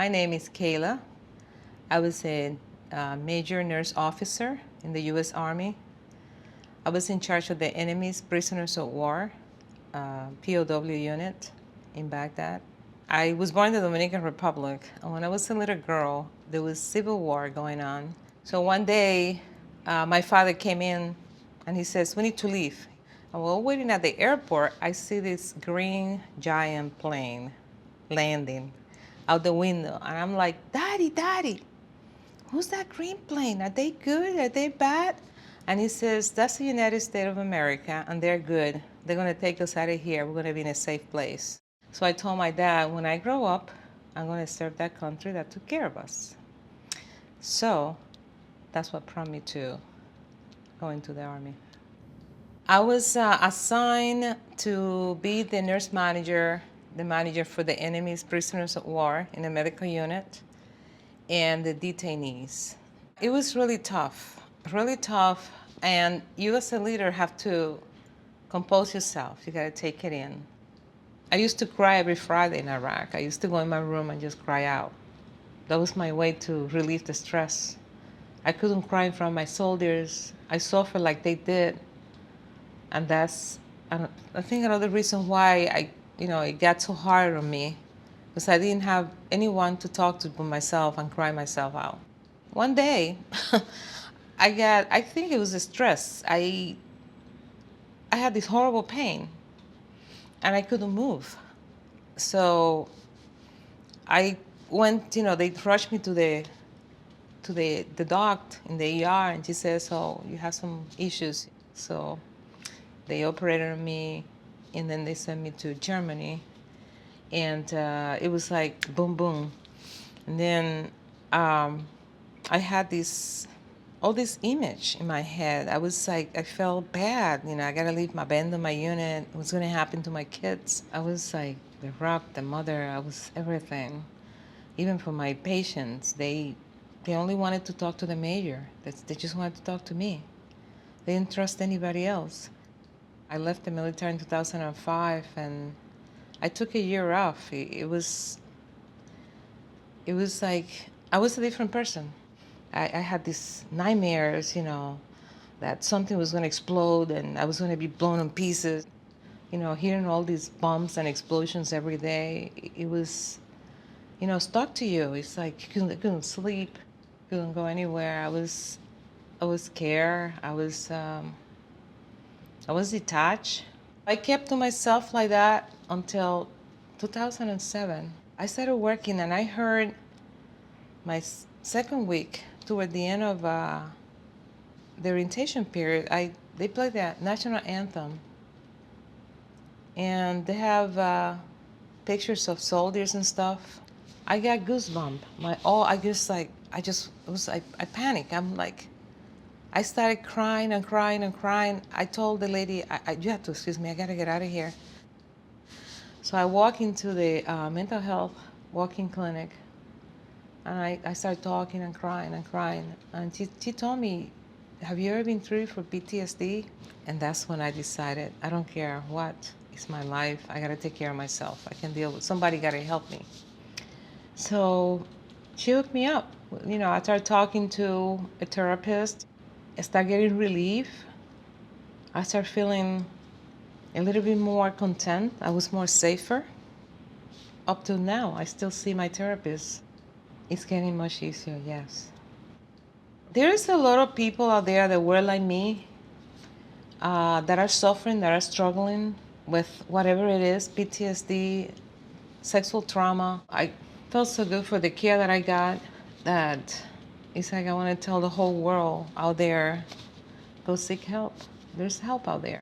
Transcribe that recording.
My name is Keyla. I was a major nurse officer in the U.S. Army. I was in charge of the enemy's prisoners of war, POW unit in Baghdad. I was born in the Dominican Republic, and when I was a little girl, there was civil war going on. So one day, my father came in and he says, "We need to leave." And while waiting at the airport, I see this green giant plane landing out the window. And I'm like, "Daddy, Daddy, who's that green plane? Are they good? Are they bad?" And he says, "That's the United States of America, and they're good. They're going to take us out of here. We're going to be in a safe place." So I told my dad, when I grow up, I'm going to serve that country that took care of us. So that's what prompted me to go into the Army. I was assigned to be the nurse manager, the manager for the enemy's prisoners of war in the medical unit and the detainees. It was really tough. And you as a leader have to compose yourself. You got to take it in. I used to cry every Friday in Iraq. I used to go in my room and just cry out. That was my way to relieve the stress. I couldn't cry in front of my soldiers. I suffered like they did. And that's, I think, another reason why it got so hard on me, because I didn't have anyone to talk to but myself and cry myself out. One day, I think it was the stress. I had this horrible pain, and I couldn't move. So I went, they rushed me to the doc in the ER, and she says, "Oh, you have some issues." So they operated on me, and then they sent me to Germany, and it was like boom, boom. And then I had all this image in my head. I was like, I felt bad. I gotta leave my abandon my unit. What's gonna happen to my kids? I was like the rock, the mother. I was everything. Even for my patients, they only wanted to talk to the major. They just wanted to talk to me. They didn't trust anybody else. I left the military in 2005, and I took a year off. It was like I was a different person. I had these nightmares, that something was going to explode and I was going to be blown in pieces. Hearing all these bombs and explosions every day, it was, stuck to you. It's like you couldn't sleep, couldn't go anywhere. I was scared. I was detached. I kept to myself like that until 2007. I started working, and I heard my second week, toward the end of the orientation period, they played the national anthem, and they have pictures of soldiers and stuff. I got goosebumps. I panicked. I'm like, I started crying and crying and crying. I told the lady, "You have to excuse me, I gotta get out of here." So I walk into the mental health walk-in clinic, and I started talking and crying and crying. And she told me, "Have you ever been treated for PTSD?" And that's when I decided, I don't care what, it's my life. I gotta take care of myself. I can deal with, somebody gotta help me. So she hooked me up. I started talking to a therapist. I started getting relief. I started feeling a little bit more content. I was more safer. Up to now, I still see my therapist. It's getting much easier, yes. There's a lot of people out there that were like me, that are suffering, that are struggling with whatever it is, PTSD, sexual trauma. I felt so good for the care that I got that it's like I want to tell the whole world out there, go seek help. There's help out there.